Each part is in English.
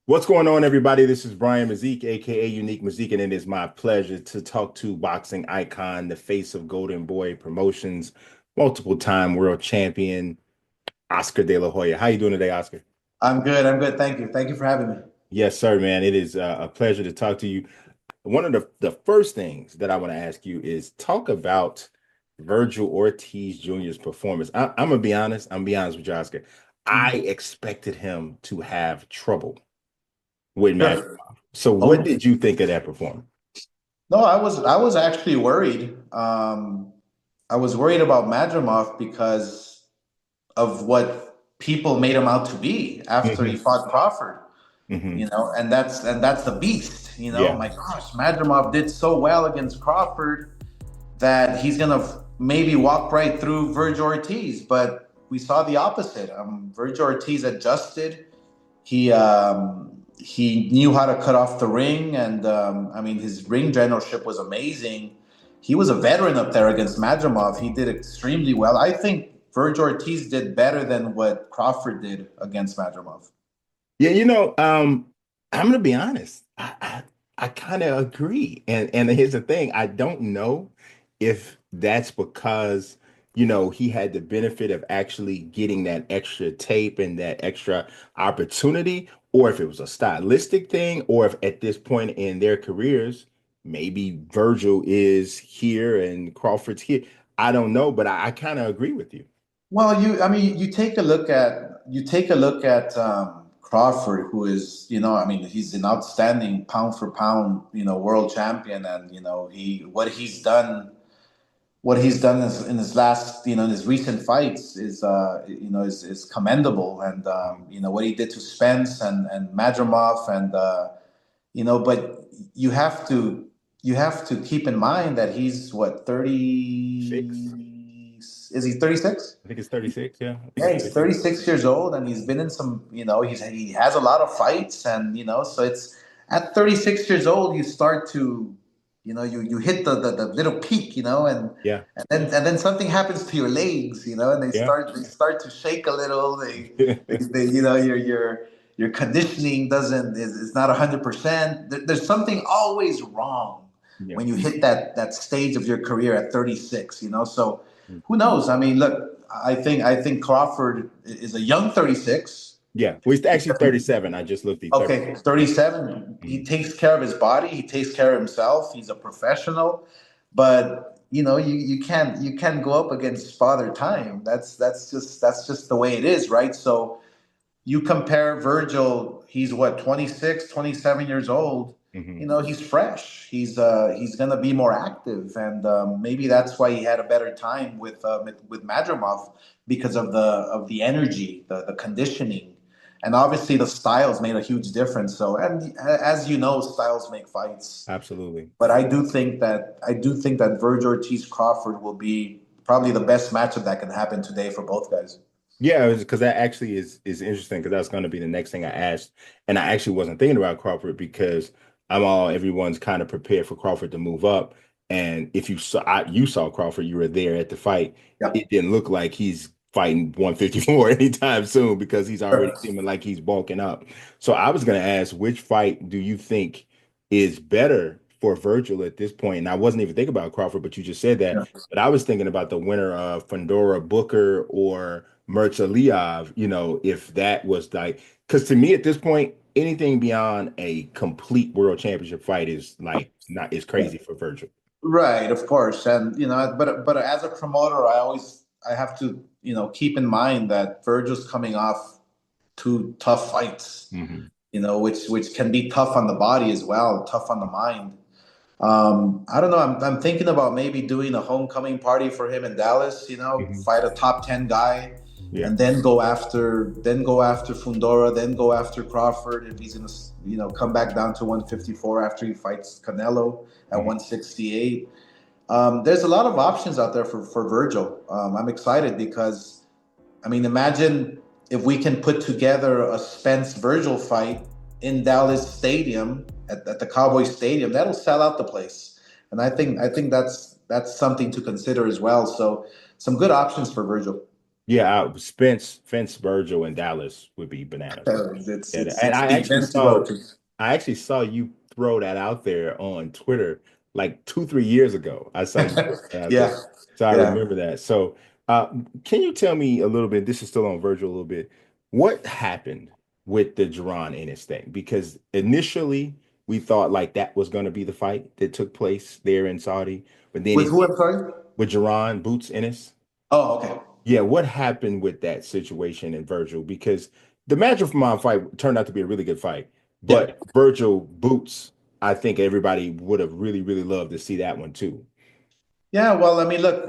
What's going on, everybody? This is Brian Mazique, aka Unique Mazique, and it is my pleasure to talk to boxing icon, the face of Golden Boy Promotions, multiple time world champion, Oscar De La Hoya. How you doing today, Oscar? I'm good. I'm good. Thank you. Thank you for having me. Yes, sir, man. It is a pleasure to talk to you. One of the first things that I want to ask you is talk about Vergil Ortiz Jr.'s performance. I'm gonna be honest. I'm gonna be honest with you, Oscar. I Mhm. expected him to have trouble with Sure. Madrimov. So, what Oh, did you think of that performance? no, I was actually worried. I was worried about Madrimov because of what people made him out to be after he Hmm. fought Crawford. Hmm. And that's the beast. Yeah. My gosh, Madrimov did so well against Crawford that he's gonna maybe walk right through Vergil Ortiz, but we saw the opposite. Vergil Ortiz adjusted. He knew how to cut off the ring, and I mean his ring generalship was amazing. He was a veteran up there against Madrimov. He did extremely well. I think Vergil Ortiz did better than what Crawford did against Madrimov. Yeah, I'm gonna be honest. I kind of agree. And here's the thing, I don't know if that's because, he had the benefit of actually getting that extra tape and that extra opportunity, or if it was a stylistic thing, or if at this point in their careers, maybe Virgil is here and Crawford's here. I don't know, but I kind of agree with you. Well, I mean, you take a look at Crawford, who is, I mean, he's an outstanding pound for pound, world champion, and he what he's done in his last, in his recent fights is commendable, and what he did to Spence and Madrimov, and but you have to you have to keep in mind that he's what, 6. 30, is he 36? I think it's 36. Yeah, I think Yeah, it's he's 36. 36 years old, and he's been in some, he has a lot of fights, and so it's at 36 years old you start to, you hit the little peak, and Yeah. and then something happens to your legs, and they Yeah. start to shake a little. They your conditioning is not 100%. There's something always wrong Yeah. when you hit that stage of your career at 36, so who knows? I mean, look, I think Crawford is a young 36. Yeah. Well, it's actually 37. I just looked at 30. Okay, 37. He Mhm. takes care of his body. He takes care of himself. He's a professional. But you can't go up against Father Time. That's just the way it is, right? So you compare Virgil, he's what, 26, 27 years old. Mhm. He's fresh. He's gonna be more active, and maybe that's why he had a better time with Madrimov, because of the energy, the conditioning, and obviously the styles made a huge difference. So, and as you know, styles make fights. Absolutely. But I do think that Virgil Ortiz Crawford will be probably the best matchup that can happen today for both guys. Yeah, because that actually is interesting because that's going to be the next thing I asked. And I actually wasn't thinking about Crawford because everyone's kind of prepared for Crawford to move up. And if you saw Crawford, you were there at the fight. Yeah. It didn't look like he's fighting 154 anytime soon because he's already Sure. seeming like he's bulking up. So I was going to ask, which fight do you think is better for Virgil at this point? And I wasn't even thinking about Crawford, but you just said that. Yeah. But I was thinking about the winner of Fandora Booker or Merchaliov, if that was like, because to me at this point, anything beyond a complete world championship fight is like not is crazy for Virgil. Right, of course, and but as a promoter, I have to keep in mind that Virgil's coming off two tough fights, Hmm. which can be tough on the body as well, tough on the mind. I don't know. I'm thinking about maybe doing a homecoming party for him in Dallas. Hmm. Fight a top 10 guy, Yeah. and then go after Fundora, then go after Crawford if he's gonna come back down to 154 after he fights Canelo at Hmm. 168. There's a lot of options out there for Virgil. I'm excited because, I mean, imagine if we can put together a Spence Virgil fight in Dallas Stadium at the Cowboys Stadium. That'll sell out the place, and I think that's something to consider as well. So some good options for Virgil. Yeah, Spence, Virgil, and Dallas would be bananas. It's Yeah, it's and it's the event to go to. I actually saw you throw that out there on Twitter like 2, 3 years ago. I saw you throw that out there, Yeah, so I yeah. remember that. So, uh, can you tell me a little bit? This is still on Virgil a little bit. What happened with the Duran Ennis thing? Because initially we thought like that was going to be the fight that took place there in Saudi, but then With it who? I'm sorry. with Duran Boots Ennis. Oh, okay. Yeah, what happened with that situation in Virgil? Because the Madrimov fight turned out to be a really good fight, Yeah. but Virgil Boots, I think everybody would have really, really loved to see that one too. Yeah. Well, I mean, look,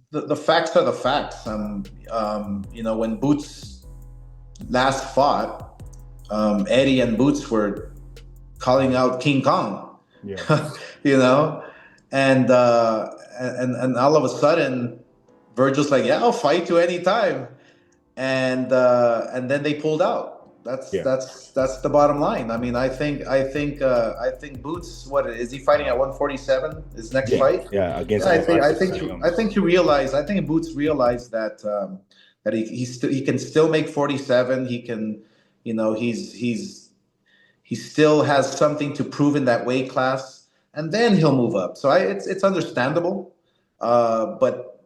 the facts are the facts. When Boots last fought, Eddie and Boots were calling out King Kong, Yeah, you know, and and all of a sudden, Virgil's like, "Yeah, I'll fight you anytime," and then they pulled out. That's yeah, that's that's the bottom line. I mean, I think Boots. What is he fighting at 147? His next yeah, fight. yeah. Yeah, Against I think I Alexis think I Sayons. think he realized. I think Boots realized that he can still make 47. He can, he still has something to prove in that weight class, and then he'll move up. So it's understandable, but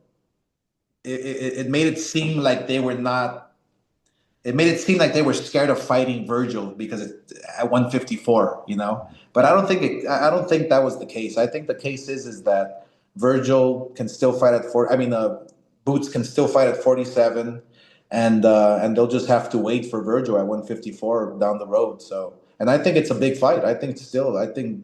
it made it seem like they were not. It made it seem like they were scared of fighting Virgil because at 154, But I don't think that was the case. I think the case is that Virgil can still fight at four. I mean, Boots can still fight at 47, and they'll just have to wait for Virgil at 154 down the road. So, and I think it's a big fight. I think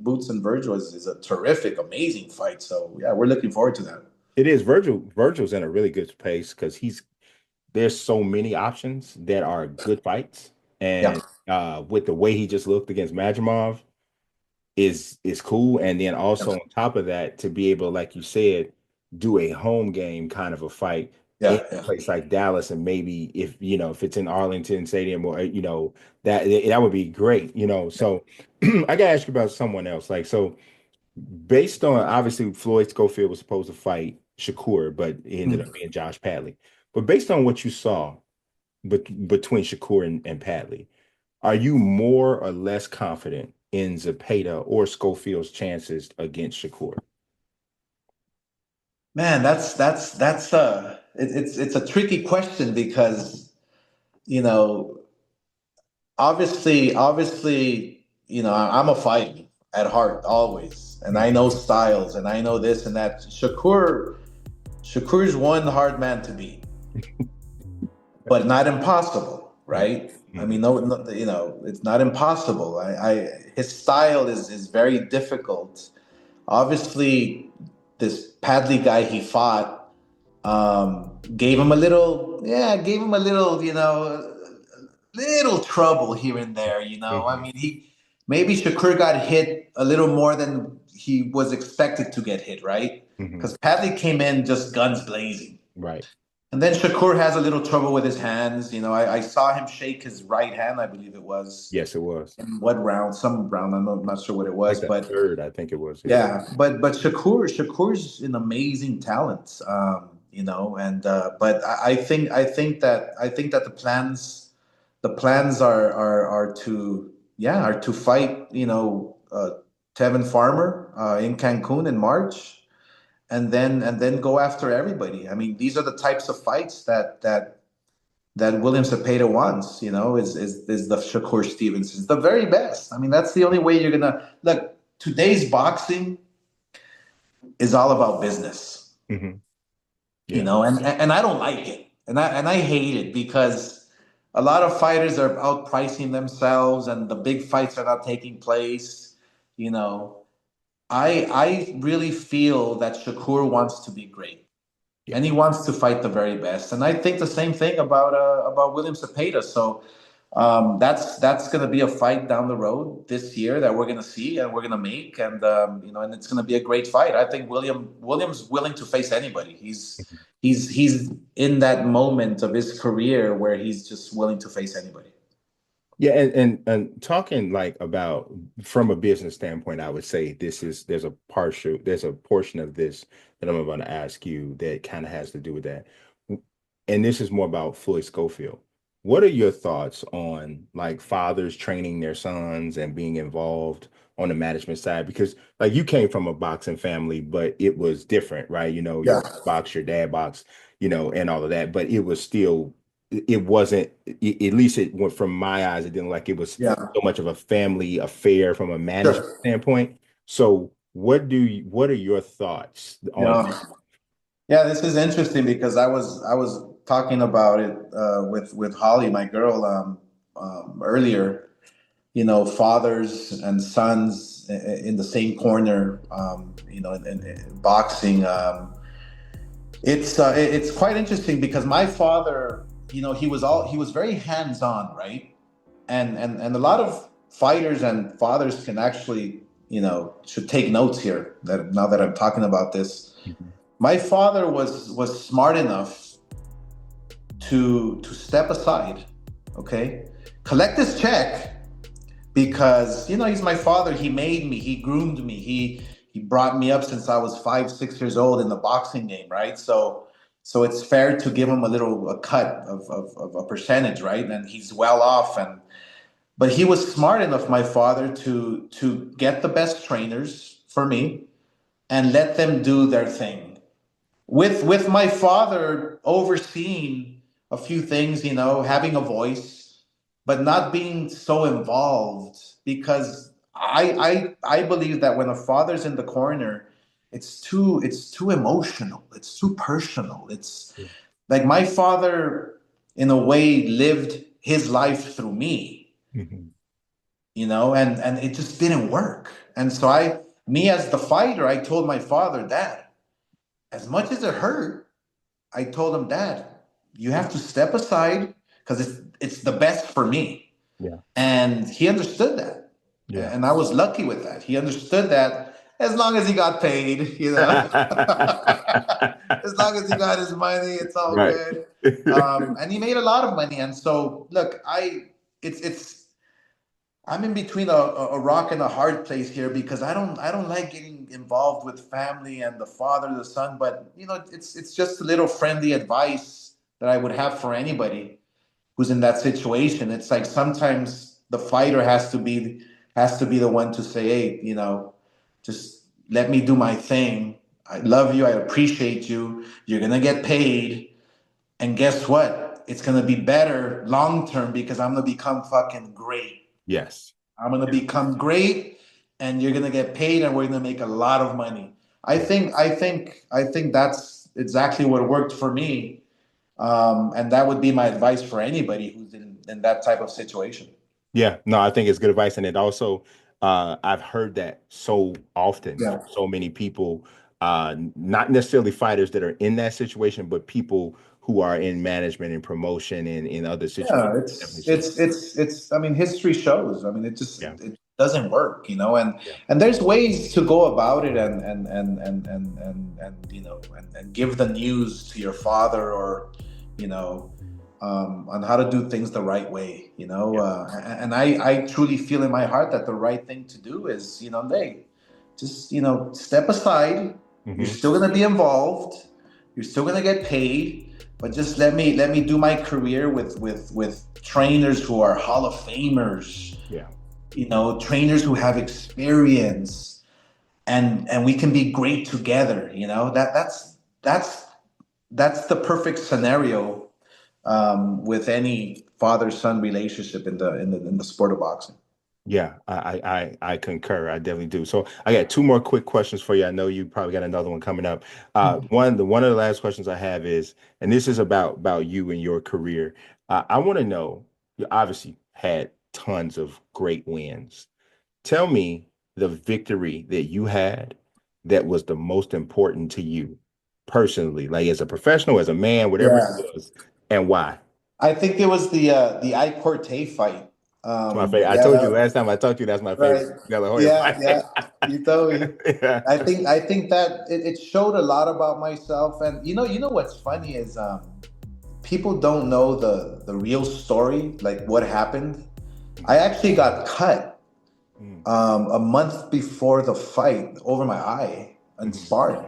Boots and Virgil is a terrific, amazing fight. So yeah, we're looking forward to that. It is Virgil's in a really good pace because there's so many options that are good fights, Yeah, and with the way he just looked against Madrimov, is cool. And then also on top of that, to be able, like you said, do a home game kind of a fight in yeah, a yeah. place like Dallas, and maybe if it's in Arlington Stadium or that would be great. So I gotta ask you about someone else. Like so, based on obviously Floyd Schofield was supposed to fight Shakur, but it ended up Mm. being Josh Padley. But based on what you saw between Shakur and Padley, are you more or less confident in Zepeda or Schofield's chances against Shakur? Man, it's a tricky question because you know obviously I'm a fighter at heart always, and I Mhm. know styles and I know this and that. Shakur's one hard man to beat, but not impossible, Mhm. right? I Mhm. mean, no, it's not impossible. His style is very difficult. Obviously, this Padley guy he fought gave him a little, little trouble here and there. I Mhm. mean, he maybe Shakur got hit a little more than he was expected to get hit, right? Mhm. Because Padley came in just guns blazing. Right. And then Shakur has a little trouble with his hands. I saw him shake his right hand, I believe it was. Yes, it was. In what round? Some round. I'm not sure what it Like was, the but third, I think it was. Yeah. yeah, but Shakur's an amazing talent, and but I think that the plans are to fight Tevin Farmer in Cancun in March, and then go after everybody. I mean, these are the types of fights that William Cepeda wants. Is the Shakur Stevensons the very best? I mean, that's the only way you're gonna look. Today's boxing is all about business, Hmm. Yeah. and I don't like it, and I hate it because a lot of fighters are outpricing themselves, and the big fights are not taking place. You know, I really feel that Shakur wants to be great, Yeah. and he wants to fight the very best, and I think the same thing about William Cepeda. So that's going to be a fight down the road this year that we're going to see and we're going to make, and it's going to be a great fight. I think William's willing to face anybody. He's in that moment of his career where he's just willing to face anybody. Yeah, and talking like about from a business standpoint, I would say there's a portion of this that I'm about to ask you that kind of has to do with that. and this is more about Floyd Schofield. What are your thoughts on like fathers training their sons and being involved on the management side? Because like you came from a boxing family, but it was different, right? You know, your Yeah, mom boxed, your dad boxed, you know, and all of that, but it was still, it wasn't, at least it went from my eyes, it didn't like it was yeah, so much of a family affair from a management sure. standpoint. So what are your thoughts on Yeah, yeah. This is interesting because I was talking about it with Holly, my girl, earlier. You know, fathers and sons in the same corner. You know, in boxing. It's quite interesting because my father, you know, he was very hands on, right? And a lot of fighters and fathers can actually, you know, should take notes here. That now that I'm talking about this, Mhm. my father was smart enough to step aside, okay, collect this check because you know he's my father. He made me, he groomed me, he brought me up since I was 5 6 years old in the boxing game, right? So it's fair to give him a little a cut of a percentage, right? And he's well off, and but he was smart enough, my father, to get the best trainers for me and let them do their thing with my father overseeing a few things, you know, having a voice, but not being so involved because I believe that when a father's in the corner, it's too emotional, it's too personal. It's like my father, in a way, lived his life through me, Mhm. you know, and it just didn't work. And so me as the fighter, I told my father, Dad, as much as it hurt, I told him, Dad, you have to step aside because it's the best for me. Yeah. And he understood that. Yeah. And I was lucky with that. He understood that as long as he got paid, you know, as long as he got his money, it's all Right. good. And he made a lot of money. And so, look, it's, I'm in between a rock and a hard place here because I don't like getting involved with family and the father, the son, but you know it's just a little friendly advice that I would have for anybody who's in that situation. It's like sometimes the fighter has to be the one to say, hey, you know, just let me do my thing. I love you. I appreciate you. You're gonna get paid, and guess what? It's gonna be better long term because I'm gonna become fucking great. Yes. I'm gonna Yeah. become great, and you're gonna get paid, and we're gonna make a lot of money. Yeah. I think that's exactly what worked for me, and that would be my advice for anybody who's in that type of situation. Yeah. No, I think it's good advice. And it also, I've heard that so often Yeah, from so many people, not necessarily fighters that are in that situation, but people who are in management and promotion and in other situations. yeah. Definitely say, It's. I mean, history shows. I mean, yeah. it doesn't work, you know. Yeah. And there's ways to go about it, and you know, and give the news to your father or, you know, on how to do things the right way, you know. Yeah. And I truly feel in my heart that the right thing to do is, you know, hey, just you know, step aside. You're Hmm. still gonna be involved. You're still gonna get paid, but just let me do my career with trainers who are Hall of Famers, Yeah. you know, trainers who have experience, and we can be great together. You know, that's that's the perfect scenario with any father son relationship in the sport of boxing. Yeah, I concur. I definitely do. So I got two more quick questions for you. I know you probably got another one coming up. One of the last questions I have is, and this is about you and your career. I want to know, you obviously had tons of great wins. Tell me the victory that you had that was the most important to you personally, like as a professional, as a man, whatever it Yeah, was, and why. I think it was the I Corte fight. It's my favorite. I Yeah, told you last time I talked to you that's my right. favorite De La Hoya Yeah, yeah. fight. You told me. Yeah. I think that it showed a lot about myself, and you know what's funny is people don't know the real story, like what happened. I actually got cut Mm, a month before the fight over my eye and mhm. sparring.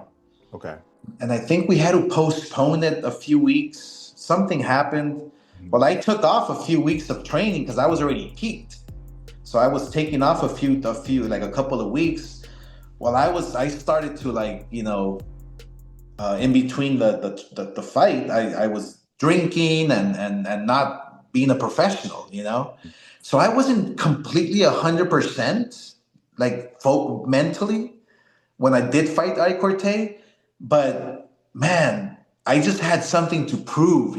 Okay. And I think we had to postpone it a few weeks something happened. Mhm. Well, I took off a few weeks of training because I was already peaked. So I was taking off like a couple of weeks. Well, I started to like, in between the fight, I was drinking and not being a professional, So I wasn't completely 100% like mentally when I did fight I Corte, but man, I just had something to prove,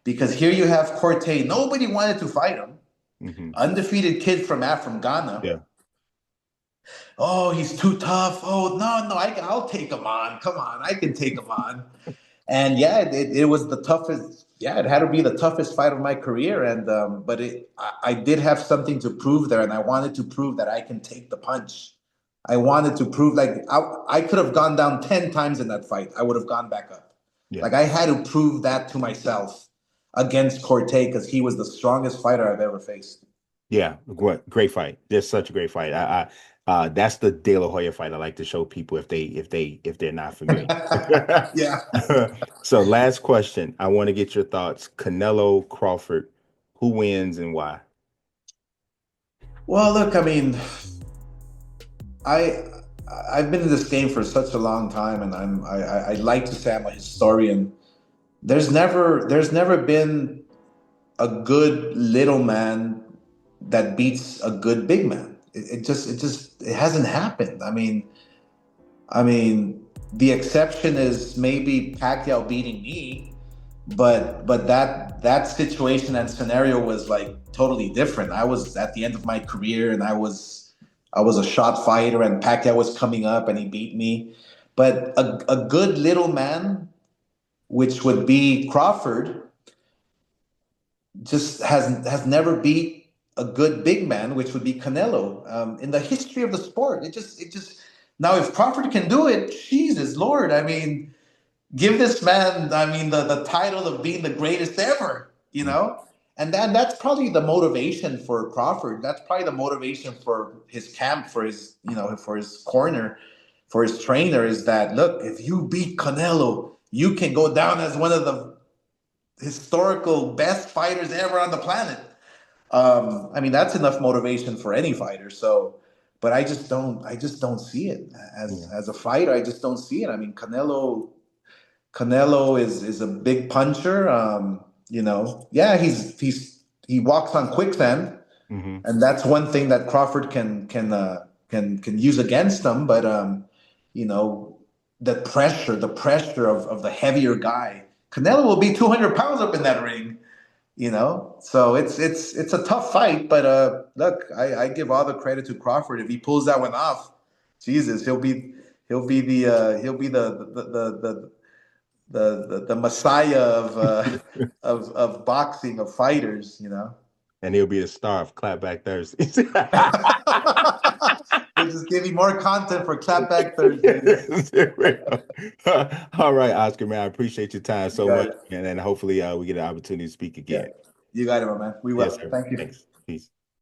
because here you have Corte. Nobody wanted to fight him. Mhm. Undefeated kid from Ghana. Yeah. Oh, he's too tough. Oh, no, I'll take him on. Come on, I can take him on. And yeah, it was the toughest. Yeah, it had to be the toughest fight of my career. And but I did have something to prove there, and I wanted to prove that I can take the punch. I wanted to prove like I could have gone down 10 times in that fight. I would have gone back up. Yeah. Like I had to prove that to myself against Corte because he was the strongest fighter I've ever faced. Yeah, great fight. Just such a great fight. That's the De La Hoya fight I like to show people if they're not familiar. Yeah. So last question. I want to get your thoughts. Canelo Crawford, who wins and why? Well, look, I mean, I I've been in this game for such a long time, and I like to say I'm a historian. There's never been a good little man that beats a good big man. It hasn't happened. I mean, the exception is maybe Pacquiao beating me, but that situation and scenario was like totally different. I was at the end of my career, and I was a shot fighter, and Pacquiao was coming up, and he beat me. But a good little man, which would be Crawford, just has never beat a good big man, which would be Canelo, in the history of the sport. It just now if Crawford can do it, Jesus Lord, I mean, give this man, I mean, the title of being the greatest ever, and that's probably the motivation for Crawford. That's probably the motivation for his camp, for his for his corner, for his trainer, is that look, if you beat Canelo, you can go down as one of the historical best fighters ever on the planet. I mean, that's enough motivation for any fighter. So, but I just don't see it as Yeah. as a fighter. I just don't see it. I mean, Canelo is a big puncher. Yeah, he walks on quicksand, Hmm. and that's one thing that Crawford can use against him. But you know, the pressure of the heavier guy. Canelo will be 200 pounds up in that ring. So it's a tough fight. But look, I give all the credit to Crawford. If he pulls that one off, Jesus, he'll be the messiah of boxing, of fighters. And he'll be the star of Clapback Thursdays. We'll just give you more content for Clapback Thursdays. All right, Oscar, man, I appreciate your time You so got much, it. and hopefully we get an opportunity to speak Yeah, again. you got it, my man. We Yes, will. sir. Thank you. Thanks. Peace.